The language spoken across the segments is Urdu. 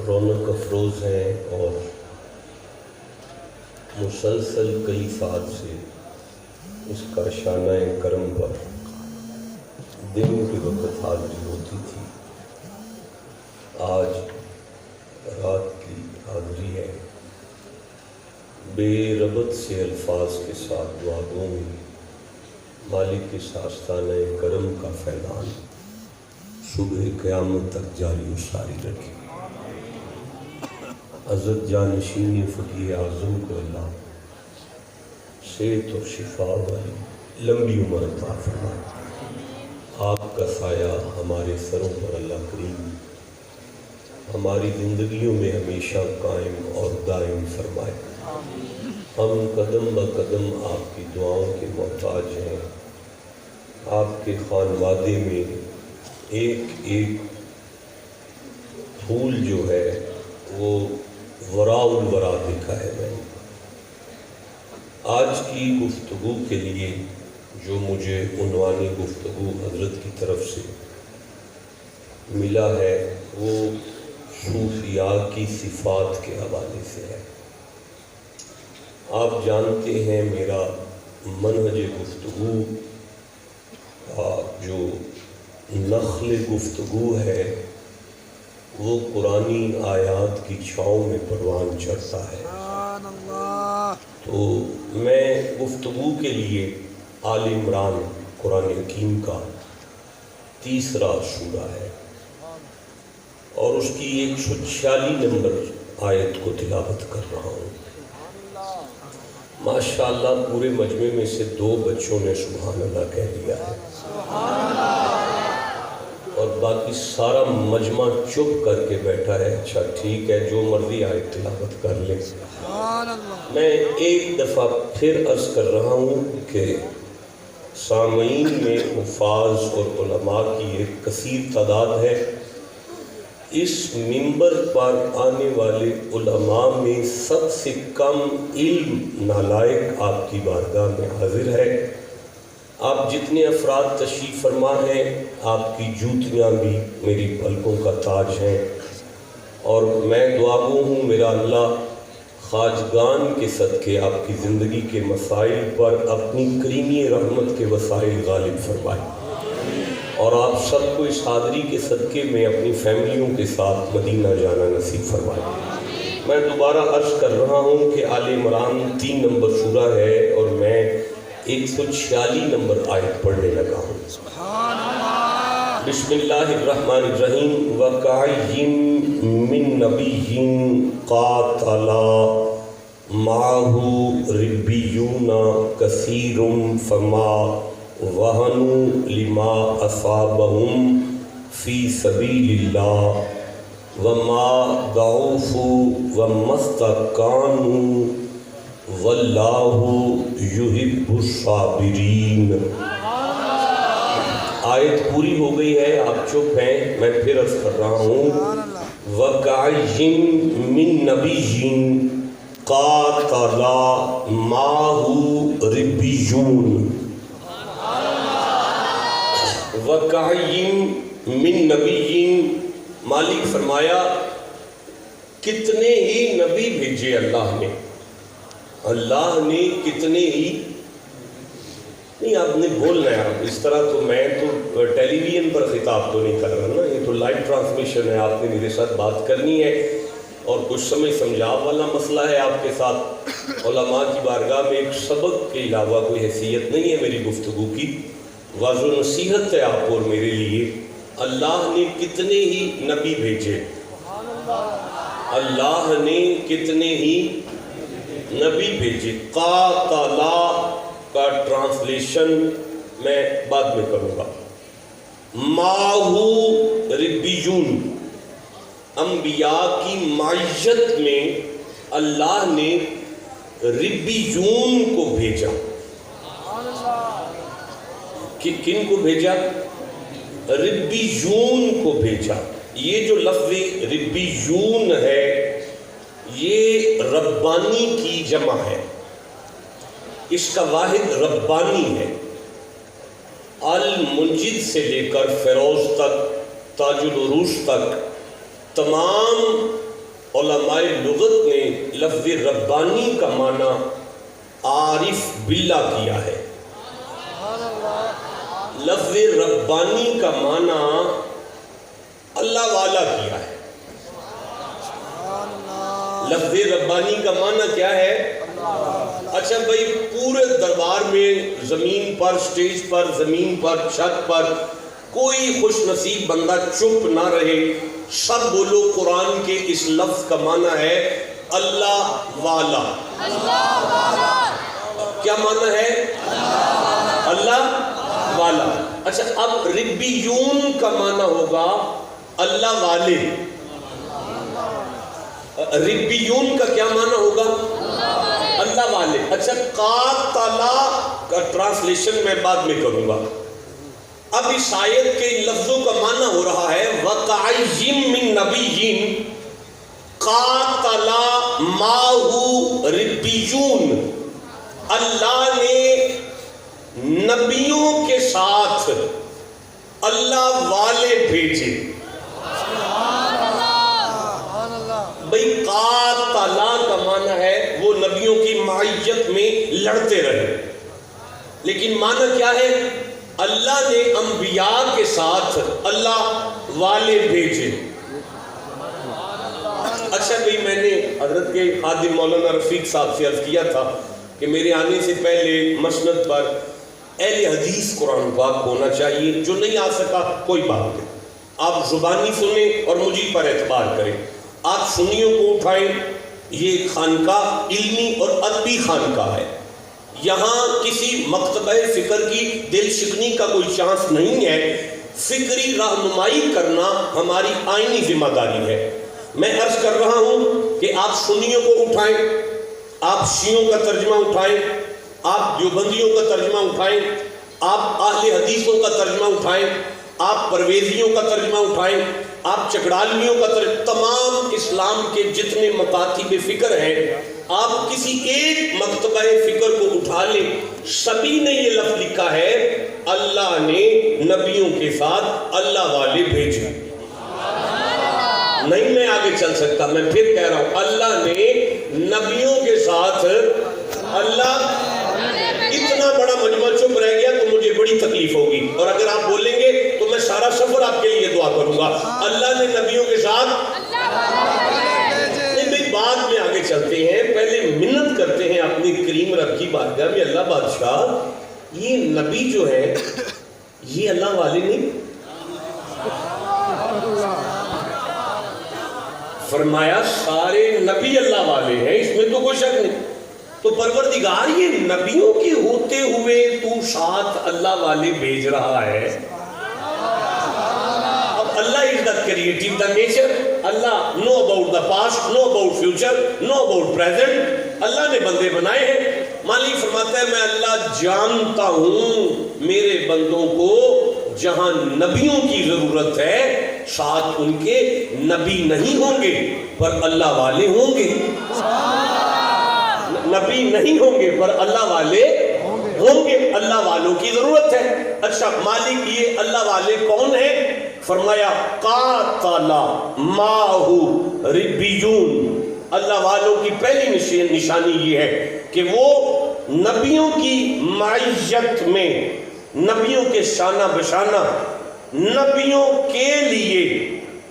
رونق افروز ہیں اور مسلسل کئی سال سے اس کا شانہ کرم پر دن کے وقت حاضری ہوتی تھی۔ آج رات کی حاضری ہے۔ بے ربط سے الفاظ کے ساتھ دعا دوں گی، مالک کے آستانہ کرم کا فیضان صبح قیامت تک جاری و ساری رکھے۔ عزت جانشین فقیر اعظم کو اللہ صحت اور شفا والی لمبی عمر عطا فرمائے۔ آپ کا سایہ ہمارے سروں پر اللہ کریم ہماری زندگیوں میں ہمیشہ قائم اور دائم فرمائے۔ ہم قدم بہ قدم آپ کی دعاؤں کے محتاج ہیں۔ آپ کے خانوادے میں ایک ایک پھول جو ہے وہ وراء الورا دکھا ہے۔ میں آج کی گفتگو کے لیے جو مجھے عنوان گفتگو حضرت کی طرف سے ملا ہے وہ صوفیاء کی صفات کے حوالے سے ہے۔ آپ جانتے ہیں میرا منہج گفتگو جو نخل گفتگو ہے وہ قرآنی آیات کی چھاؤں میں پروان چڑھتا ہے۔ تو میں گفتگو کے لیے آل عمران قرآن حکیم کا 3 سورہ ہے اور اس کی 146 نمبر آیت کو تلاوت کر رہا ہوں۔ ماشاءاللہ پورے مجمع میں سے 2 بچوں نے سبحان اللہ کہہ دیا ہے اور باقی سارا مجمع چپ کر کے بیٹھا ہے۔ اچھا ٹھیک ہے، جو مرضی آیت تلاوت کر لیں۔ میں ایک دفعہ پھر عرض کر رہا ہوں کہ سامعین میں حفاظ اور علماء کی ایک کثیر تعداد ہے۔ اس منبر پر آنے والے علماء میں سب سے کم علم نالائق آپ کی بارگاہ میں حاضر ہے۔ آپ جتنے افراد تشریف فرما ہیں، آپ کی جوتیاں بھی میری پلکوں کا تاج ہیں اور میں دعا گو ہوں میرا اللہ خواجگان کے صدقے آپ کی زندگی کے مسائل پر اپنی کریمی رحمت کے وسائل غالب فرمائے اور آپ سب کو اس حاضری کے صدقے میں اپنی فیملیوں کے ساتھ مدینہ جانا نصیب فرمائے۔ میں دوبارہ عرض کر رہا ہوں کہ آل عمران 3 نمبر سورہ ہے اور میں 146 نمبر آیت پڑھنے لگا ہوں۔ بسم اللہ الرحمن الرحیم۔ وَكَأَيٍّ مِّن نَّبِيٍّ قَاتَلَ مَعَهُ رِبِّيُّونَ كَثِيرٌ فَمَا وَهَنُوا لِمَا أَصَابَهُمْ فِي سَبِيلِ اللَّهِ وَمَا ضَعُفُوا وَمَا اسْتَكَانُوا وَاللَّهُ يُحِبُّ الصَّابِرِينَ۔ آیت پوری ہو گئی ہے، آپ چپ ہیں، میں پھر عرض کر رہا ہوں۔ وَكَأَيٍّ مِّن نَّبِيٍّ قَاتَلَ مَعَهُ رِبِّيُّونَ۔ وَكَأَيٍّ مِّن نَّبِيٍّ، مالک فرمایا کتنے ہی نبی بھیجے اللہ نے کتنے ہی، نہیں آپ نے بولنا ہے، آپ اس طرح تو میں تو ٹیلی ویژن پر خطاب تو نہیں کر رہا نا، یہ تو لائیو ٹرانسمیشن ہے، آپ نے میرے ساتھ بات کرنی ہے اور کچھ سمجھ سمجھاؤ والا مسئلہ ہے آپ کے ساتھ۔ علماء کی بارگاہ میں ایک سبق کے علاوہ کوئی حیثیت نہیں ہے میری گفتگو کی، واضح و نصیحت ہے آپ اور میرے لیے۔ اللہ نے کتنے ہی نبی بھیجے، اللہ نے کتنے ہی نبی بھیجے۔ قاتلا کا ٹرانسلیشن میں بعد میں کروں گا۔ ماہو ربیون، انبیاء کی معیت میں اللہ نے ربیون کو بھیجا۔ کن کو بھیجا؟ ربیون کو بھیجا۔ یہ جو لفظ ربیون ہے یہ ربانی کی جمع ہے، اس کا واحد ربانی ہے۔ المنجد سے لے کر فیروز تک، تاج العروج تک تمام علماء لغت نے لفظ ربانی کا معنی عارف باللہ کیا ہے. لفظ ربانی کا معنی اللہ والا کیا ہے. لفظ ربانی کا معنی کیا ہے؟ اچھا بھائی، پورے دربار میں زمین پر، سٹیج پر، زمین پر، چھت پر کوئی خوش نصیب بندہ چپ نہ رہے، سب بولو قرآن کے اس لفظ کا معنی ہے اللہ والا. کیا معنی ہے؟ اللہ والا. اچھا اب ربیون کا معنی ہوگا اللہ والے. ربیون کا کیا معنی ہوگا؟ اللہ والے. اچھا قاتلا کا ٹرانسلیشن میں بعد میں کروں گا. اب اس آیت کے لفظوں کا معنی ہو رہا ہے وَقَعَيِّم مِّن نَبِيٍّ قَاتَلَ مَعَهُ رِبِّيُّونَ. اللہ نے نبیوں کے ساتھ اللہ والے بھیجے. بھئی قاتلا کا معنی ہے وہ نبیوں کی معیت میں لڑتے رہے، لیکن معنی کیا ہے؟ اللہ نے انبیاء کے ساتھ اللہ والے بھیجے. اچھا بھئی، میں نے حضرت کے خادم مولانا رفیق صاحب سے عرض کیا تھا کہ میرے آنے سے پہلے مسند پر اہل حدیث قرآن پاک ہونا چاہیے. جو نہیں آ سکا کوئی بات نہیں، آپ زبانی سنیں اور مجھے پر اعتبار کریں. آپ سنیوں کو اٹھائیں. یہ خانقاہ علمی اور ادبی خانقاہ ہے. یہاں کسی مکتبہ فکر کی دل شکنی کا کوئی چانس نہیں ہے. فکری رہنمائی کرنا ہماری آئینی ذمہ داری ہے. میں عرض کر رہا ہوں کہ آپ سنیوں کو اٹھائیں، آپ شیعوں کا ترجمہ اٹھائیں، آپ دیوبندیوں کا ترجمہ اٹھائیں، آپ اہل حدیثوں کا ترجمہ اٹھائیں، آپ پرویزیوں کا ترجمہ اٹھائیں، آپ چکڑالویوں کا ترجمہ، تمام اسلام کے جتنے مکاتب فکر ہیں آپ کسی ایک مکتبہ فکر کو اٹھا لیں، سبھی نے یہ لفظ لکھا ہے اللہ نے نبیوں کے ساتھ اللہ والے بھیجے. نہیں میں آگے چل سکتا، میں پھر کہہ رہا ہوں اللہ نے نبیوں کے ساتھ اللہ. اتنا بڑا مجمع چپ رہ گیا تو مجھے بڑی تکلیف ہوگی، اور اگر آپ بولیں گے تو میں سارا سفر آپ کے لیے دعا کروں گا. اللہ نے نبیوں کے ساتھ بعد میں آگے چلتے ہیں. پہلے منت کرتے ہیں اپنی کریم رب کی بارگاہ میں، اللہ بادشاہ یہ نبی جو ہے یہ اللہ والے نہیں. فرمایا سارے نبی اللہ والے ہیں، اس میں تو کوئی شک نہیں. تو پروردگار یہ نبیوں کے ہوتے ہوئے تو ساتھ اللہ والے بھیج رہا ہے. اب اللہ is the creative, the nature. Allah know about the past, know about future, know about present. اللہ نے بندے بنائے ہیں. مالک فرماتا ہے میں اللہ جانتا ہوں میرے بندوں کو جہاں نبیوں کی ضرورت ہے ساتھ ان کے نبی نہیں ہوں گے پر اللہ والے ہوں گے. نبی نہیں ہوں گے پر اللہ والے ہوں گے. اللہ والوں کی ضرورت ہے. اچھا مالک یہ اللہ والے کون ہیں؟ فرمایا قاتل معہ ربیون. اللہ والوں کی پہلی نشانی یہ ہے کہ وہ نبیوں کی معیت میں، نبیوں کے شانہ بشانہ، نبیوں کے لیے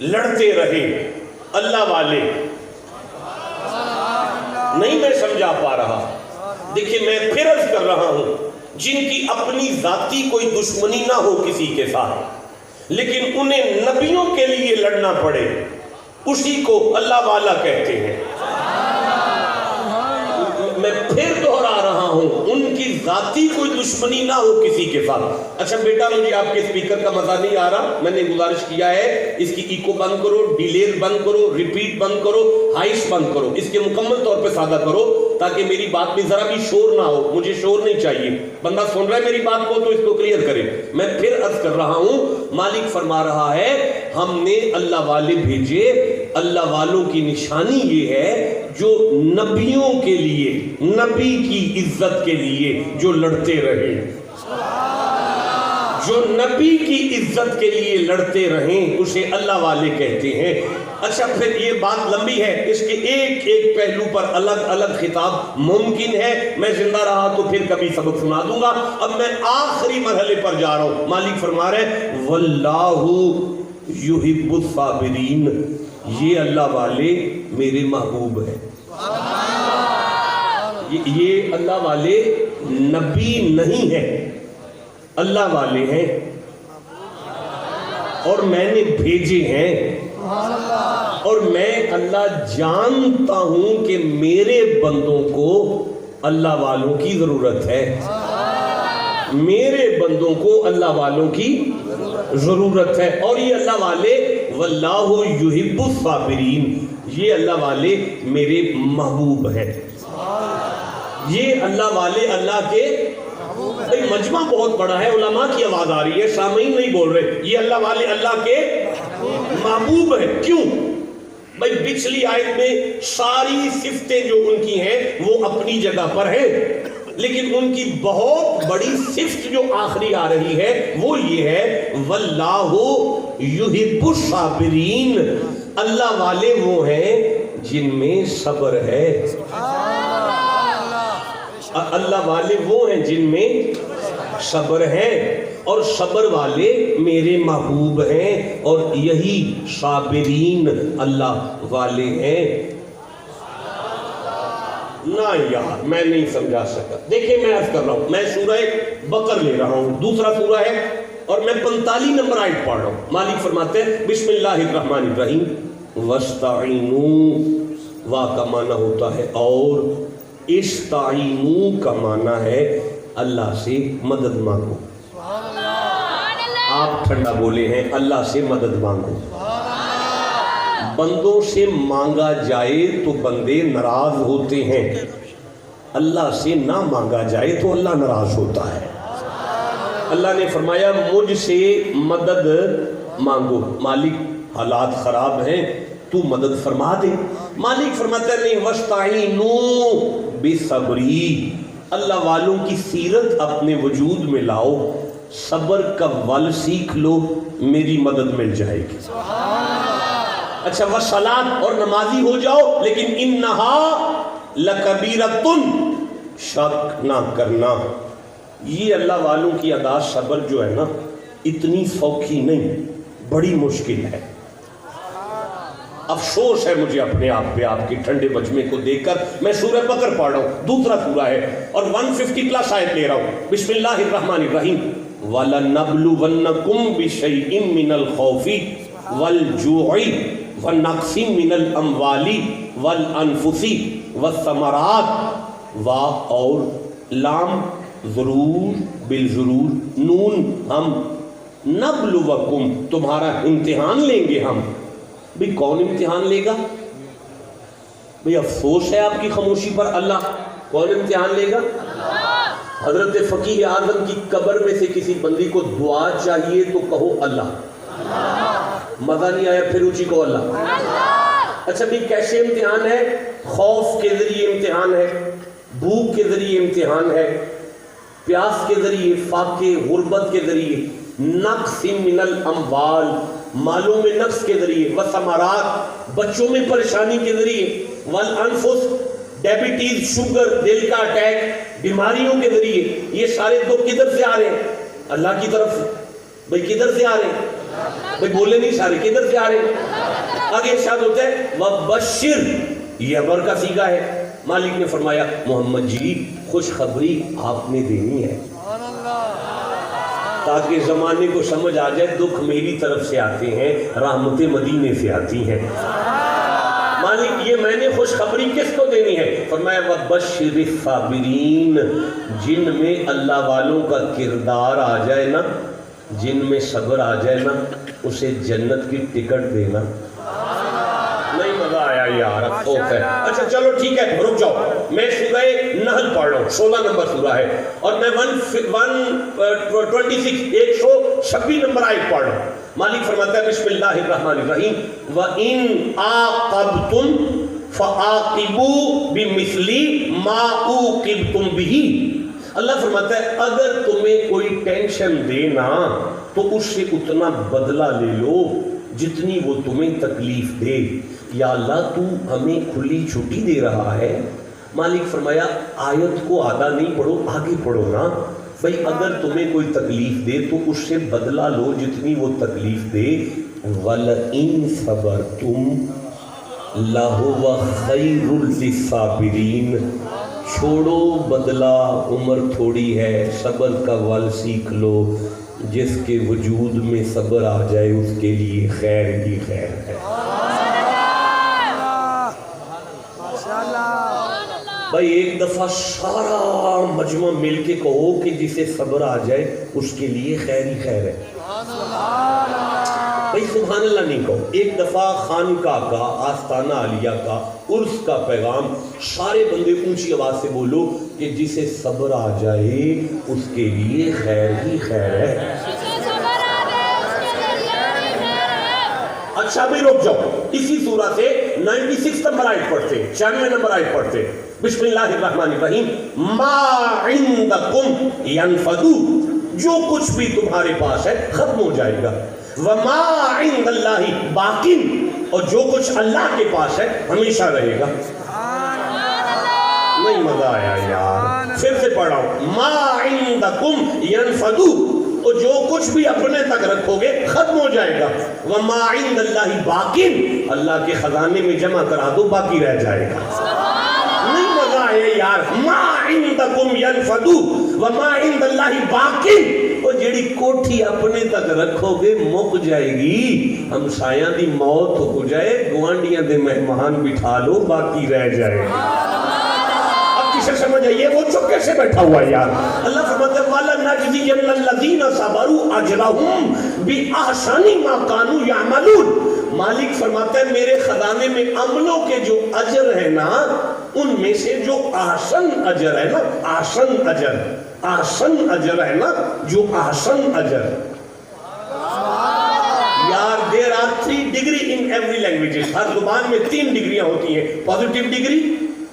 لڑتے رہے. اللہ والے نہیں میں سمجھا پا رہا. دیکھیں میں پھر عرض کر رہا ہوں جن کی اپنی ذاتی کوئی دشمنی نہ ہو کسی کے ساتھ لیکن انہیں نبیوں کے لیے لڑنا پڑے، اسی کو اللہ والا کہتے ہیں. میں پھر دہرا رہا ہوں ان کی ذاتی کوئی دشمنی نہ ہو کسی کے ساتھ. اچھا بیٹا مجھے آپ کے اسپیکر کا مزہ نہیں آ رہا، میں نے گزارش کیا ہے اس کی ایکو بند کرو، ڈیلیز بند کرو، ریپیٹ بند کرو، ہائس بند کرو، اس کے مکمل طور پہ سادہ کرو تاکہ میری بات میں ذرا بھی شور نہ ہو. مجھے شور نہیں چاہیے. بندہ سن رہا ہے میری بات کو تو اس کو کلیئر کرے. میں پھر عرض کر رہا ہوں مالک فرما رہا ہے ہم نے اللہ والے بھیجے. اللہ والوں کی نشانی یہ ہے جو نبیوں کے لیے، نبی کی عزت کے لیے جو لڑتے رہے، جو نبی کی عزت کے لیے لڑتے رہیں اسے اللہ والے کہتے ہیں. اچھا پھر یہ بات لمبی ہے، اس کے ایک ایک پہلو پر الگ الگ خطاب ممکن ہے، میں زندہ رہا تو پھر کبھی سبق سنا دوں گا۔ اب میں آخری مرحلے پر جا رہا ہوں۔ مالک فرما رہے واللہ یحب الصابرین، یہ اللہ والے میرے محبوب ہیں۔ یہ اللہ والے نبی نہیں ہیں، اللہ والے ہیں اور میں نے بھیجے ہیں، اور میں اللہ جانتا ہوں کہ میرے بندوں کو اللہ والوں کی ضرورت ہے، میرے بندوں کو اللہ والوں کی ضرورت ہے۔ اور یہ اللہ والے واللہ یحب الصابرین، یہ اللہ والے میرے محبوب ہیں۔ یہ اللہ والے اللہ کے مجمع بہت بڑا ہے، علماء کی آواز آ رہی ہے، سامعین نہیں بول رہے۔ یہ اللہ والے اللہ کے محبوب ہیں، کیوں؟ بھائی پچھلی آیت میں ساری صفتیں جو ان کی ہیں وہ اپنی جگہ پر ہیں، لیکن ان کی بہت بڑی صفت جو آخری آ رہی ہے وہ یہ ہے واللہ یحب الصابرین، اللہ والے وہ ہیں جن میں صبر ہے، اللہ والے وہ ہیں جن میں صبر ہے، اور صبر والے میرے محبوب ہیں، اور یہی صابرین اللہ والے ہیں۔ نہ یار میں نہیں سمجھا سکا، دیکھیں میں عرض کر رہا ہوں، میں سورہ بقر لے رہا ہوں، دوسرا سورہ ہے اور میں 45 نمبر آیت پڑھ رہا ہوں۔ مالک فرماتے ہیں بسم اللہ الرحمن الرحیم وَاسْتَعِنُوا، وا کا معنی ہوتا ہے اور، استعینوا کا معنی ہے اللہ سے مدد مانگو۔ آپ ٹھنڈا بولے ہیں اللہ سے مدد مانگو۔ بندوں سے مانگا جائے تو بندے ناراض ہوتے ہیں، اللہ سے نہ مانگا جائے تو اللہ ناراض ہوتا ہے۔ اللہ نے فرمایا مجھ سے مدد مانگو، مالک حالات خراب ہیں تو مدد فرما دے۔ مالک فرماتا نہیں وَاسْتَعِینُوا بِصَبْرِی، اللہ والوں کی سیرت اپنے وجود میں لاؤ، صبر کا ول سیکھ لو، میری مدد مل جائے گی۔ اچھا وَصَلَاةٌ، اور نمازی ہو جاؤ، لیکن اِنَّهَا لَكَبِيرَةٌ، شک نہ کرنا۔ یہ اللہ والوں کی ادا صبر جو ہے نا اتنی سوکھی نہیں، بڑی مشکل ہے۔ افسوس ہے مجھے اپنے آپ پہ آپ کے ٹھنڈے مجمع کو دیکھ کر۔ میں سورہ بقر پڑھ رہا ہوں، دوسرا سورہ ہے اور 150 پلس آیت لے رہا ہوں۔ بسم اللہ الرحمن الرحیم وَلَنَبْلُوَنَّكُمْ بِشَيْءٍ مِّنَ الْخَوْفِ وَالْجُوعِ وَنَقْصٍ مِّنَ الْأَمْوَالِ وَالْأَنفُسِ وَالثَّمَرَاتِ، وا اور لام ضرور بالضرور، نون ہم، نبلوکم تمہارا امتحان لیں گے ہم۔ بھئی کون امتحان لے گا؟ بھئی افسوس ہے آپ کی خاموشی پر، اللہ۔ کون امتحان لے گا؟ حضرت فقیہ اعظم کی قبر میں سے کسی بندی کو دعا چاہیے تو کہو اللہ، مزہ نہیں آیا پھر اونچی کہو اللہ۔ اچھا بھئی کیسے امتحان ہے؟ خوف کے ذریعے امتحان ہے، بھوک کے ذریعے امتحان ہے، پیاس کے ذریعے، فاقے غربت کے ذریعے، نقص من الاموال مالوں میں نقص کے ذریعے، وثمرات بچوں میں پریشانی کے ذریعے، والانفس ڈیبیٹیز شوگر دل کا اٹیک بیماریوں کے ذریعے۔ یہ سارے تو کدھر سے آ رہے ہیں؟ اللہ کی طرف سے۔ بھئی کدھر سے آ رہے ہیں؟ بھئی بولے نہیں سارے، کدھر سے آ رہے ہیں؟ آگے ارشاد ہوتا ہے وَبَشِّرْ، یہ امر کا صیغہ ہے۔ مالک نے فرمایا محمد جی خوشخبری آپ نے دینی ہے تاکہ زمانے کو سمجھ آ جائے دکھ میری طرف سے آتے ہیں، رحمت مدینے سے آتی ہیں۔ مالک یہ میں نے خوشخبری کس کو دینی ہے؟ فرمایا وَبَشِّرِ الصَّابِرِينَ، جن میں اللہ والوں کا کردار آ جائے نا، جن میں صبر آ جائے نا، اسے جنت کی ٹکٹ دینا۔ نہیں مزہ آیا یار، افسوس ہے۔ اچھا چلو ٹھیک ہے رک جاؤ، میں سورہ نحل پڑھ رہا ہوں، 16 نمبر سورہ ہے، اور میں 126 نمبر آیت پڑھ رہا ہوں۔ مالک فرماتا ہے بسم اللہ الرحمن الرحیم وَإِنْ عَاقَبْتُمْ فَعَاقِبُوا بِمِثْلِ مَا عُوقِبْتُمْ بِهِ، اللہ فرماتا ہے اگر تمہیں کوئی ٹینشن دینا تو اس سے اتنا بدلہ لے لو جتنی وہ تمہیں تکلیف دے. یا اللہ تو ہمیں کھلی چھٹی دے رہا ہے. مالک فرمایا آیت کو آدھا نہیں پڑھو, آگے پڑھو نا بھئی. اگر تمہیں کوئی تکلیف دے تو اس سے بدلہ لو جتنی وہ تکلیف دے. وَلَئِن صَبَرْتُمْ لَهُوَ خَيْرٌ لِلصَّابِرِينَ. چھوڑو بدلہ, عمر تھوڑی ہے, صبر کا ول سیکھ لو. جس کے وجود میں صبر آ جائے اس کے لیے خیر ہی خیر ہے. بھائی ایک دفعہ سارا مجمع مل کے کہو کہ جسے صبر آ جائے اس کے لیے خیر ہی خیر ہے. بھائی سبحان اللہ نہیں کہو. ایک دفعہ خانقاہ کا, آستانہ عالیہ کا, عرس کا پیغام سارے بندے اونچی آواز سے بولو کہ جسے صبر آ جائے اس کے لیے خیر ہی خیر ہے. اچھا بھی رک جاؤ, اسی سورہ سے 96 نمبر آیت پڑھتے, 96 نمبر آیت پڑھتے. بسم اللہ الرحمن الرحیم. ما عندکم ینفد. جو کچھ بھی تمہارے پاس ہے ختم ہو جائے گا. وما عند اللہ باق. اور جو کچھ اللہ کے پاس ہے ہمیشہ رہے گا. نہیں مزہ آیا یار, پھر سے پڑھ رہا ہوں. ما عندکم ینفد. اور جو کچھ بھی اپنے تک رکھو گے ختم ہو جائے گا. وما عند اللہ باق. اللہ کے خزانے میں جمع کرا دو باقی رہ جائے گا. نہیں مزہ آیا یار. ما عندکم ینفد وما عند اللہ باق. اور جیڑی کوٹھی اپنے تک رکھو گے مک جائے گی. ہمسایاں دی موت ہو جائے, گوانڈیاں دے مہمان بٹھا لو باقی رہ جائے گا. سمجھ آئیے وہ چپکے سے بیٹھا ہوا یار. اللہ فرماتا ہے وَلَنَجْزِيَنَّ الَّذِينَ صَبَرُوا أَجْرَهُمْ بِأَحْسَنِ مَا كَانُوا يَعْمَلُونَ. مالک فرماتا ہے میرے خزانے میں عملوں کے جو اجر ہے نا, ان میں سے جو احسن اجر ہے نا, احسن اجر, احسن اجر ہے نا, جو احسن اجر. یار there are 3 degree in every language. ہر زبان میں 3 ڈگریاں ہوتی ہیں. Positive degree,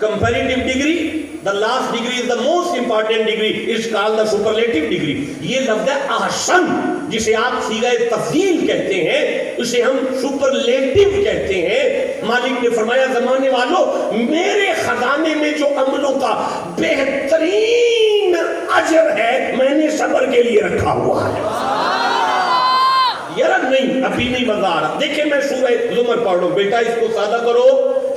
comparative degree, the last degree is the most important degree, is called the superlative degree. یہ لفظ ہے احسن, جسے آپ صیغہ تفضیل کہتے ہیں, اسے ہم سپرلیٹو کہتے ہیں. مالک نے فرمایا زمانے والوں میرے خزانے میں جو عملوں کا بہترین اجر ہے میں نے صبر کے لیے رکھا ہوا ہے. یار نہیں ابھی نہیں مزہ آ رہا. دیکھیں میں سورہ زمر پڑھ رہا ہوں. بیٹا اس کو سادہ کرو,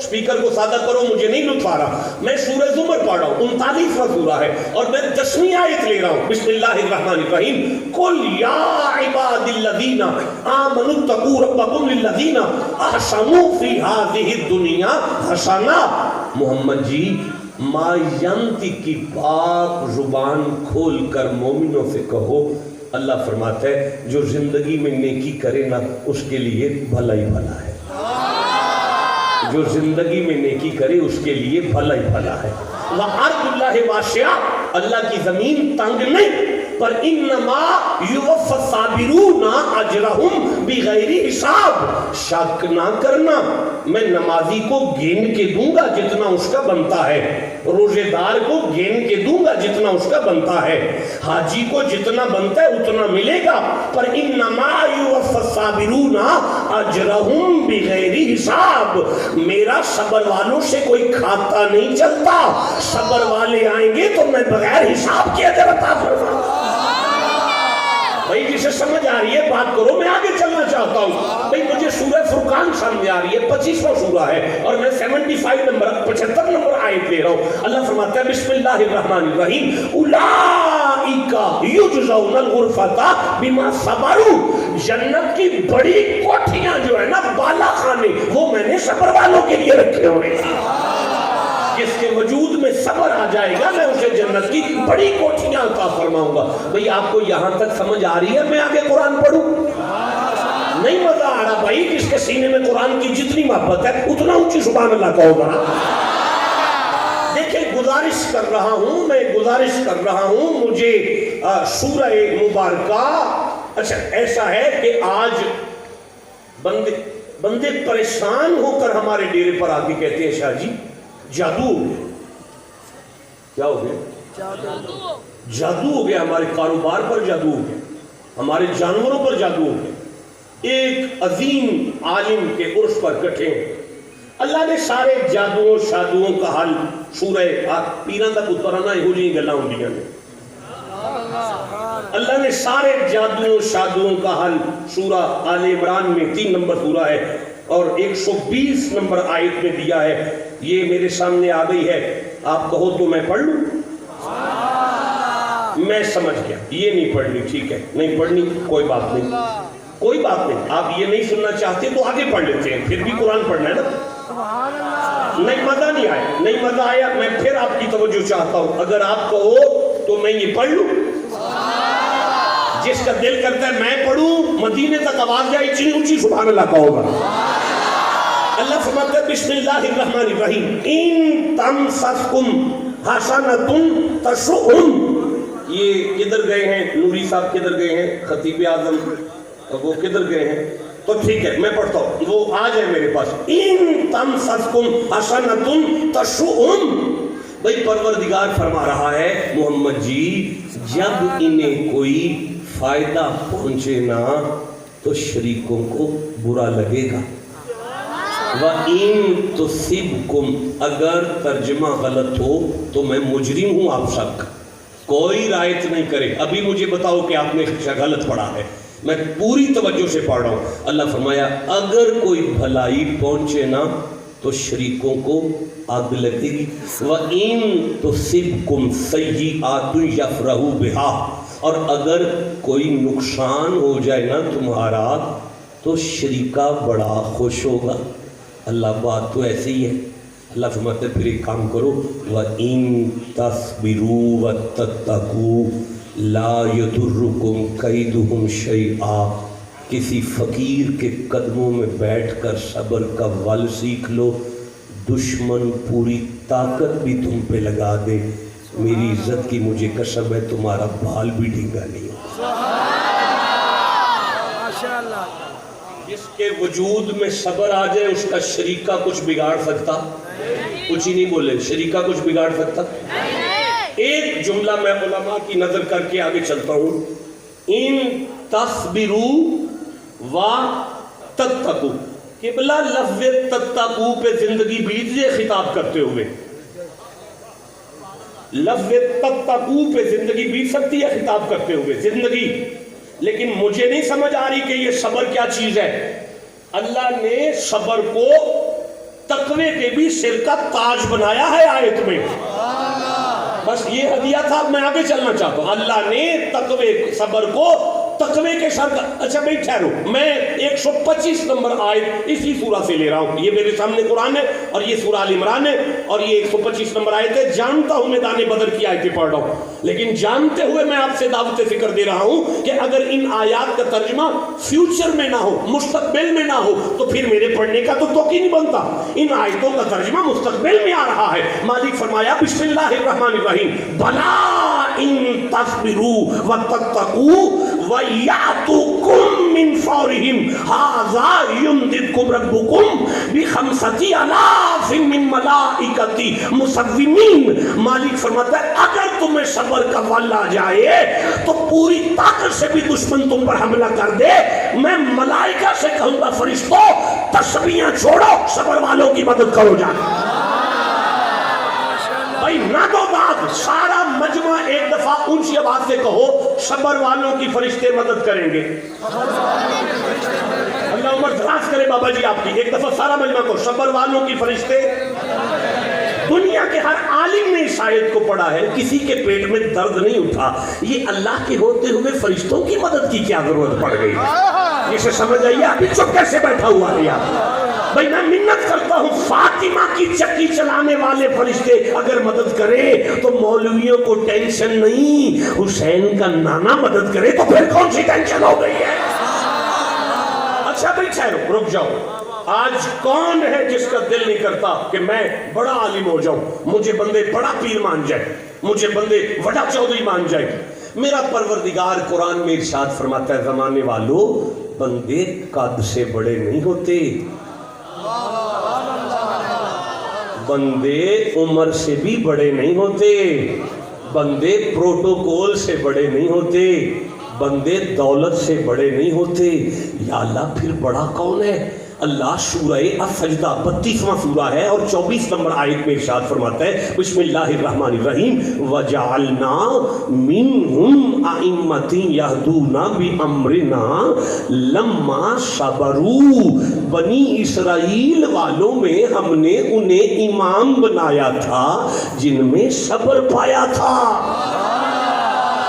سپیکر کو سادہ کرو, مجھے نہیں لطف آ رہا. میں سورہ زمر پڑھ رہا ہوں, 39واں سورہ ہے, اور میں 10ویں آیت لے رہا ہوں. بسم اللہ الرحمن الرحیم. قل یا عباد الذین آمنوا اتقوا ربکم للذین احسنوا فی ہذہ الدنیا حسنہ. محمد جی ما ینطق کی پاک زبان کھول کر مومنوں سے کہو. اللہ فرماتا ہے جو زندگی میں نیکی کرے نا اس کے لیے بھلا ہی بھلا ہے. جو زندگی میں نیکی کرے اس کے لیے بھلا ہی بھلا ہے. وَأَرْضُ اللَّهِ وَاسِعَةٌ. اللہ کی زمین تنگ نہیں, پر انما یوفی الصابرون اجرہم بغیر حساب. شک نہ کرنا, میں نمازی کو گین کے دوں گا جتنا اس کا بنتا ہے, روزے دار کو گین کے دوں گا جتنا اس کا بنتا ہے, حاجی کو جتنا بنتا ہے اتنا ملے گا, پر انما یوفی الصابرون اجرہم بغیر حساب. میرا صبر والوں سے کوئی کھاتا نہیں چلتا. صبر والے آئیں گے تو میں بغیر حساب کے اجر عطا فرماؤں گا. بھائی جسے سمجھ آ رہی ہے بات کرو, میں آگے چلنا چاہتا ہوں. بھئی مجھے سورہ فرقان سامنے آ رہی ہے, 25واں سورہ ہے, اور میں 75 نمبر آیت لے رہا ہوں. اللہ فرماتا ہے بسم اللہ الرحمن الرحیم. اولئک یجزون الغرفۃ بما صبروا. جنت کی بڑی کوٹھیاں جو ہے نا, بالا خانے, وہ میں نے صبر والوں کے لیے رکھے ہوئے ہیں. جس کے وجود میں صبر آ جائے گا میں اسے جنت کی بڑی کوٹھیاں عطا فرماؤں گا. بھئی آپ کو یہاں تک سمجھ آ رہی ہے؟ میں آگے قرآن پڑھوں؟ نہیں مزہ آ رہا بھائی. جس کے سینے میں قرآن کی جتنی محبت ہے اتنا اونچی سبحان اللہ کہو گا. دیکھیں گزارش کر رہا ہوں مجھے سورہ مبارکہ. اچھا ایسا ہے کہ آج بندے پریشان ہو کر ہمارے ڈیرے پر آ کے کہتے ہیں شاہ جی جادو ہو گیا. کیا ہو گیا؟ جادو ہو گیا. ہمارے کاروبار پر جادو ہو گیا, ہمارے جانوروں پر جادو ہو گیا. ایک عظیم عالم کے عرف پر کٹھے اللہ نے سارے جادوؤں شادوؤں کا حل سورہ پیران دا پترانا ہو جی گلا ہوں نے اللہ نے سارے جادوؤں شادوؤں کا حل سورہ آل عمران میں 3 نمبر سورہ ہے اور 120 نمبر آیت میں دیا ہے. یہ میرے سامنے آ گئی ہے, آپ کہو تو میں پڑھ لوں؟ میں سمجھ گیا یہ نہیں پڑھنی, ٹھیک ہے نہیں پڑھنی, کوئی بات نہیں, کوئی بات نہیں. آپ یہ نہیں سننا چاہتے تو آگے پڑھ لیتے ہیں, پھر بھی قرآن پڑھنا ہے نا. نہیں مزہ نہیں آیا, نہیں مزہ آیا, میں پھر آپ کی توجہ چاہتا ہوں. اگر آپ کہو تو میں یہ پڑھ لوں. جس کا دل کرتا ہے میں پڑھوں, مدینے تک آواز جائے اتنی اونچی سبحان اللہ کہو گا. اللہ فرماتا ہے بسم اللہ الرحمن الرحیم ان تمسسکم حسنۃ تسؤہم. یہ کدھر گئے ہیں نوری صاحب, کدھر گئے ہیں خطیب اعظم, وہ کدھر گئے ہیں؟ تو ٹھیک ہے میں پڑھتا ہوں, وہ آ جائے میرے پاس. ان تمسسکم حسنۃ تسؤہم. بھئی پروردگار فرما رہا ہے محمد جی جب انہیں کوئی فائدہ پہنچے نا تو شریکوں کو برا لگے گا. وَإِن تُصِبْكُمْ اگر ترجمہ غلط ہو تو میں مجرم ہوں آپ سب کا, کوئی رعایت نہیں کرے. ابھی مجھے بتاؤ کہ آپ نے غلط پڑھا ہے, میں پوری توجہ سے پڑھ رہا ہوں. اللہ فرمایا اگر کوئی بھلائی پہنچے نا تو شریکوں کو آگ لگے گی. وَإِن تُصِبْكُمْ سَيِّئَةٌ يَفْرَحُوا بِهَا اور اگر کوئی نقصان ہو جائے نا تمہارا تو شریکہ بڑا خوش ہوگا. اللہ بات تو ایسے ہی ہے. اللہ فرماتے پھر ایک کام کرو وَإِن تَصْبِرُوا وَتَتَّقُوا لَا يَضُرُّكُمْ كَيْدُهُمْ شَيْئًا. کسی فقیر کے قدموں میں بیٹھ کر صبر کا ول سیکھ لو, دشمن پوری طاقت بھی تم پہ لگا دے, میری عزت کی مجھے قسم ہے تمہارا بال بھی ڈھینگا نہیں ہوگا. جس کے وجود میں صبر آ جائے اس کا شریکہ کچھ بگاڑ سکتا, کچھ ہی نہیں بولے, شریکہ کچھ بگاڑ سکتا. ایک جملہ میں علماء کی نظر کر کے آگے چلتا ہوں. ان تصبروا و تتقوا, قبلہ لفظ تتقوا پہ زندگی بیت جائے خطاب کرتے ہوئے. لفظ تتقوا پہ زندگی بیت سکتی ہے خطاب کرتے ہوئے زندگی, لیکن مجھے نہیں سمجھ آ رہی کہ یہ صبر کیا چیز ہے. اللہ نے صبر کو تقوی کے بھی سر کا تاج بنایا ہے آیت میں. بس یہ ہدیہ تھا, میں آگے چلنا چاہتا ہوں. اللہ نے تقوی صبر کو تقوی کے سر کا, اچھا بھئی ٹھہرو, میں 125 نمبر آیت اسی سورہ سے لے رہا ہوں. یہ میرے سامنے قرآن ہے اور یہ سورہ آل عمران ہے اور یہ 125 نمبر آیت ہے. جانتا ہوں میدان بدر کی آیتیں پڑھ رہا ہوں, لیکن جانتے ہوئے میں آپ سے دعوت فکر دے رہا ہوں کہ اگر ان آیات کا ترجمہ فیوچر میں نہ ہو, مستقبل میں نہ ہو, تو پھر میرے پڑھنے کا تو توقع نہیں بنتا. ان آیتوں کا ترجمہ مستقبل میں آ رہا ہے. مالک فرمایا بسم اللہ الرحمن الرحیم بلا ان تصبروا وتتقوا وَيَعْتُكُمْ مِنْ فَوْرِهِمْ هَذَا يُمْدِدْكُمْ رَبُّكُمْ بِخَمْسَةِ آلَافٍ مِّن مَلَائِكَةٍ مُصَوِّمِينَ. مالک فرماتا ہے اگر تمہیں صبر کا ول آ جائے تو پوری طاقت سے بھی دشمن تم پر حملہ کر دے, میں ملائکہ سے کہوں گا فرشتوں تسبیحاں چھوڑو, صبر والوں کی مدد کرو. جا بھائی نہ دو بات, سارا مجمع ایک دفعہ اونچی آواز سے کہو صبر والوں کی فرشتے مدد کریں گے. اللہ عمر دراز کرے بابا جی آپ کی. ایک دفعہ سارا مجمع کو صبر والوں کی فرشتے. دنیا کے ہر عالم نے اس آیت کو پڑھا ہے, کسی کے پیٹ میں درد نہیں اٹھا. یہ اللہ کے ہوتے ہوئے فرشتوں کی مدد کی کیا ضرورت پڑ گئی؟ اسے سمجھ آئیے. ابھی چپ کیسے بیٹھا ہوا ہے یار؟ بھئی میں منت کرتا ہوں فاطمہ کی چکی چلانے والے فرشتے اگر مدد کرے تو مولویوں کو ٹینشن نہیں, حسین کا نانا مدد کرے تو پھر کون سی ٹینشن ہو گئی ہے؟ اچھا بھئی ٹھہرو, رک جاؤ. آج کون ہے جس کا دل نہیں کرتا کہ میں بڑا عالم ہو جاؤں, مجھے بندے بڑا پیر مان جائے, مجھے بندے بڑا چودھری مان جائے. میرا پروردگار قرآن میں ارشاد فرماتا ہے زمانے والوں بندے قد سے بڑے نہیں ہوتے, بندے عمر سے بھی بڑے نہیں ہوتے, بندے پروٹوکول سے بڑے نہیں ہوتے, بندے دولت سے بڑے نہیں ہوتے. یا اللہ پھر بڑا کون ہے؟ اللہ سورہ السجدہ 32واں سورہ ہے اور 24 نمبر آیت میں ارشاد فرماتا ہے بسم اللہ الرحمن الرحیم وَجَعَلْنَا مِنْهُمْ أَئِمَّةً يَهْدُونَ بِأَمْرِنَا لَمَّا صَبَرُوا. بنی اسرائیل والوں میں ہم نے انہیں امام بنایا تھا جن میں صبر پایا تھا.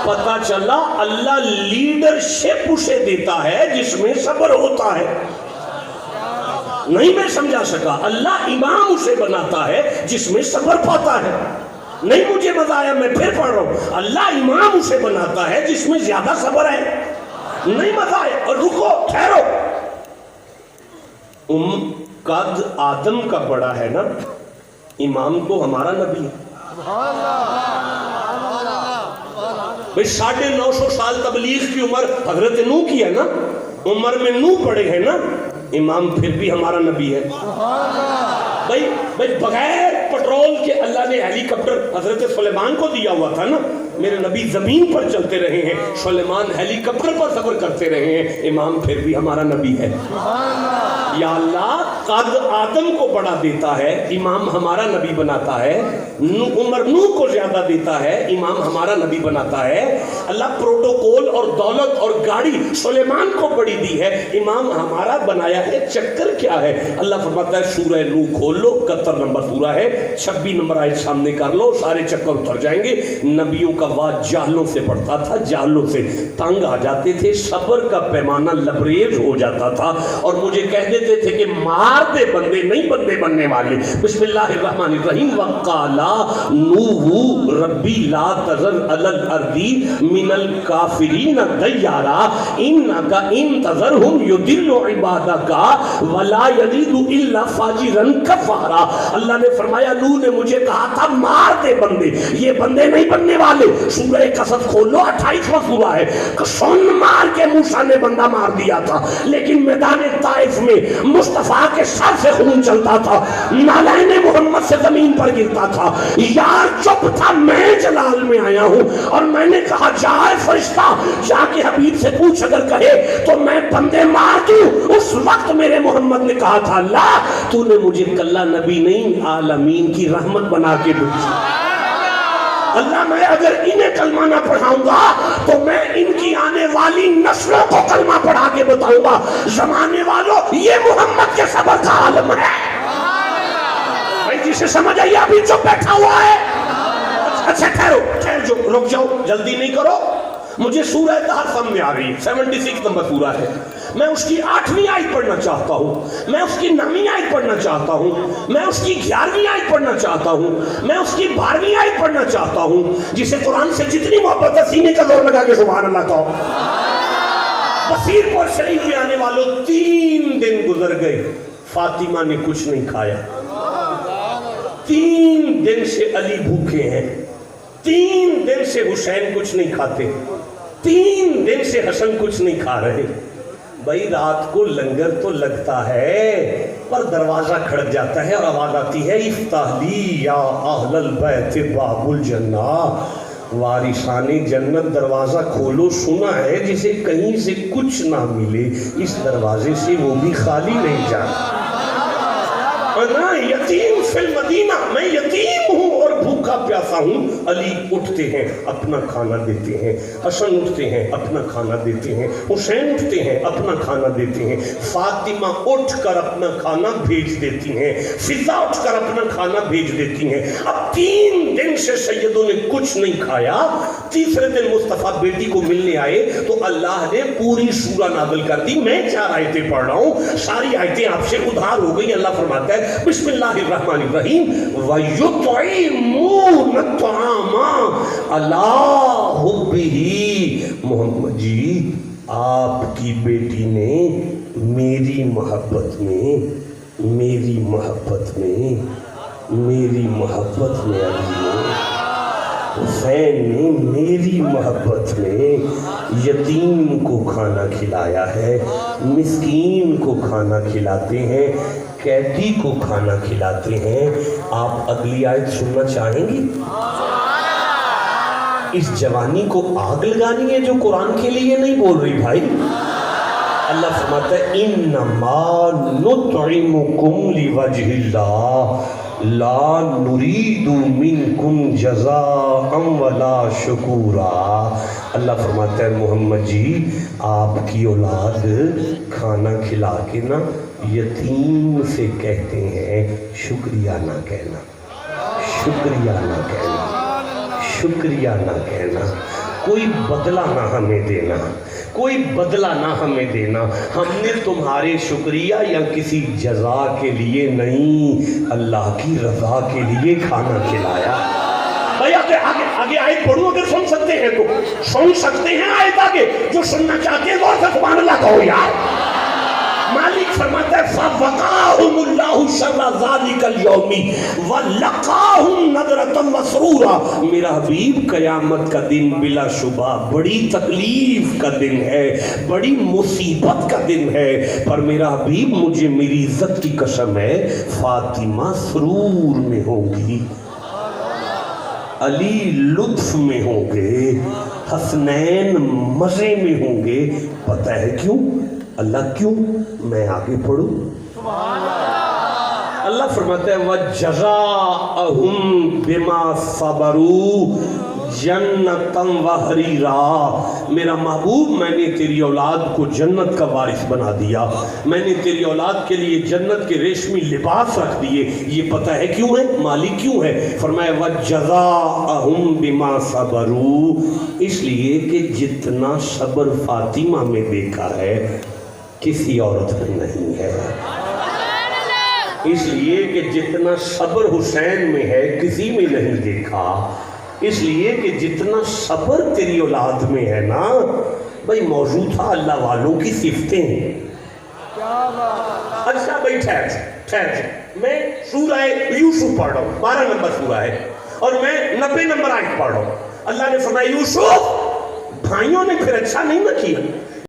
پتہ چلا اللہ لیڈرشپ اسے دیتا ہے جس میں صبر ہوتا ہے. نہیں میں سمجھا سکا. اللہ امام اسے بناتا ہے جس میں صبر پاتا ہے. نہیں مجھے مزہ آیا, میں پھر پڑھ رہا ہوں. اللہ امام اسے بناتا ہے جس میں زیادہ صبر ہے. نہیں مزہ آیا. اور رکو ٹھہرو, قد آدم کا بڑا ہے نا, امام تو ہمارا نبی ہے. بھئی 950 سال تبلیغ کی عمر حضرت نوح کی ہے نا, عمر میں نوح پڑے ہیں نا, امام پھر بھی ہمارا نبی ہے. بھئی بغیر پٹرول کے اللہ نے ہیلی کاپٹر حضرت سلیمان کو دیا ہوا تھا نا. میرے نبی زمین پر چلتے رہے ہیں, سلیمان ہیلی کاپٹر پر سفر کرتے رہے ہیں, امام پھر بھی ہمارا نبی ہے. یا اللہ قد آدم کو بڑا دیتا ہے, امام ہمارا نبی بناتا ہے. عمر نوح کو زیادہ دیتا ہے, امام ہمارا نبی بناتا ہے. اللہ پروٹوکول اور دولت اور گاڑی سلیمان کو بڑی دی ہے, امام ہمارا بنایا ہے. چکر کیا ہے؟ اللہ فرماتا ہے سورہ نوح کھول لو, 71 نمبر سورہ ہے, 26 نمبر آیت سامنے کر لو, سارے چکر اتر جائیں گے. نبیوں کا وعد جاہلوں سے پڑتا تھا, جاہلوں سے تنگ آ جاتے تھے, صبر کا پیمانہ لبریز ہو جاتا تھا اور مجھے کہہ دیتے تھے کہ مار دے بندے نہیں بندے بننے والے. بسم اللہ الرحمن الرحیم وقالا نوح ربی لا تذر علی الارض من الکافرین دیارا انک ان تذرہم یضل عبادک ولا یزید الا فاجرا کفارا. اللہ نے فرمایا نوح نے مجھے کہا تھا مار دے بندے, یہ بندے نہیں بننے والے. سورہ قصص کھول لو, 28واں سورہ ہے. سن مار کے موسیٰ نے بندہ مار دیا تھا, لیکن میدان طائف میں مصطفیٰ کے سر سے خون چلتا تھا, نالین محمد سے زمین پر گرتا تھا. یار چپ تھا, میں جلال میں آیا ہوں اور میں نے کہا جائے فرشتہ جا کے حبیب سے پوچھ, اگر کہے تو میں بندے مار دوں. اس وقت میرے محمد نے کہا تھا اللہ تو نے مجھے کلا نبی نہیں عالمین کی رحمت بنا کے بھیجا. اللہ میں اگر انہیں کلمہ نہ پڑھاؤں گا تو میں ان کی آنے والی نسلوں کو کلمہ پڑھا کے بتاؤں گا زمانے والوں یہ محمد کے صبر کا عالم ہے. بھائی جسے سمجھ آئی ابھی جو بیٹھا ہوا ہے. اچھا ٹھہرو, ٹھہر جو, رک جاؤ, جلدی نہیں کرو. مجھے سورہ کہف سامنے آ رہی ہے, 76 نمبر سورہ ہے. میں اس کی 8ویں آیت پڑھنا چاہتا ہوں, میں اس کی 9ویں آیت پڑھنا چاہتا ہوں, میں اس کی 11ویں آیت پڑھنا چاہتا ہوں, میں اس کی 12ویں آیت پڑھنا چاہتا ہوں. جسے قرآن سے جتنی محبت ہے سینے کا زور لگا کے سبحان اللہ کہو. بصیر پور شریف میں آنے والوں 3 دن گزر گئے, فاطمہ نے کچھ نہیں کھایا. 3 دن سے علی بھوکے ہیں, 3 دن سے حسین کچھ نہیں کھاتے, 3 دن سے حسن کچھ نہیں کھا رہے. بھائی رات کو لنگر تو لگتا ہے پر دروازہ کھڑک جاتا ہے اور آواز آتی ہے افتح لی یا اہل البیت باب الجنہ, وارثان جنت دروازہ کھولو. سنا ہے جسے کہیں سے کچھ نہ ملے اس دروازے سے وہ بھی خالی نہیں جاتا. انا یتیم فی المدینہ, میں یتیم ہوں اور بھوکا پیاسا ہوں. علی اٹھتے ہیں اپنا کھانا دیتے ہیں, حسن اٹھتے ہیں اپنا کھانا دیتے ہیں, حسین اٹھتے ہیں اپنا کھانا دیتے ہیں, فاطمہ اٹھ کر اپنا کھانا بھیج دیتی ہیں, فضا اٹھ کر اپنا کھانا بھیج دیتی ہیں. اب 3 دن سے سیدوں نے کچھ نہیں کھایا. تیسرے دن مصطفیٰ بیٹی کو ملنے آئے تو اللہ نے پوری سورہ نازل کر دی. میں 4 آیتیں پڑھ رہا ہوں, ساری آیتیں آپ سے ادھار ہو گئی. اللہ فرماتا ہے بسم اللہ الرحمن الرحیم وَيُطْعِمُونَ الطَّعَامَ عَلَىٰ حُبِّهِ. محمد جی آپ کی بیٹی نے میری محبت میں علی نے, حسین نے میری محبت میں یتیم کو کھانا کھلایا ہے, مسکین کو کھانا کھلاتے ہیں, قیدی کو کھانا کھلاتے ہیں. آپ اگلی آیت سننا چاہیں گی؟ اس جوانی کو آگ لگانی ہے جو قرآن کے لیے نہیں بول رہی بھائی. اللہ فرماتا ہے انما نطعمکم لوجہ اللہ لا نرید منکم جزاء ولا شکورا. اللہ فرماتا ہے محمد جی آپ کی اولاد کھانا کھلا کے نا یتیم سے کہتے ہیں شکریہ نہ کہنا، شکریہ نہ کہنا، شکریہ نہ کہنا. کوئی بدلہ نہ ہمیں دینا، کوئی بدلہ نہ ہمیں دینا. ہم نے تمہارے شکریہ یا کسی جزا کے لیے نہیں، اللہ کی رضا کے لیے کھانا کھلایا. بھائی آگے آیت پڑھو اگر سن سکتے ہیں تو سن سکتے ہیں آیت آگے. جو سننا چاہتے ہیں غور سے سبحان اللہ کہو یار. مالک فرماتا ہے فَوَقَاهُمُ اللَّهُ شَرَّ ذَلِكَ الْيَوْمِ وَلَقَاهُمْ نَضْرَةً وَسُرُورًا. میرا حبیب قیامت کا دن بلا شبہ بڑی تکلیف کا دن ہے، بڑی مصیبت کا دن ہے، پر میرا حبیب مجھے میری عزت کی قسم ہے فاطمہ سرور میں ہوگی، علی لطف میں ہوں گے، حسنین مزے میں ہوں گے. پتہ ہے کیوں؟ اللہ کیوں؟ میں آگے پڑھوں. اللہ فرماتا ہے وَجَزَاءَهُمْ بِمَا صَبَرُوا جَنَّةً وَحَرِيرًا. میرا محبوب میں نے تیری اولاد کو جنت کا وارث بنا دیا، میں نے تیری اولاد کے لیے جنت کے ریشمی لباس رکھ دیے. یہ پتہ ہے کیوں ہے؟ مالک کیوں ہے؟ فرمایا وَجَزَاءَهُمْ بِمَا صَبَرُوا. اس لیے کہ جتنا صبر فاطمہ میں دیکھا ہے کسی عورت میں نہیں ہے. اس لیے کہ جتنا صبر حسین میں ہے کسی میں نہیں دیکھا. اس لیے کہ جتنا صبر تیری اولاد میں ہے نا بھائی. موضوع تھا اللہ والوں کی صفتیں. اچھا بھائی ٹھہر میں سورہ یوسف پڑھ رہا ہوں، 12 نمبر سورہ ہے اور میں 90 نمبر آیت پڑھ رہا ہوں. اللہ نے فرمایا یوسف بھائیوں نے پھر اچھا نہیں نہ کیا.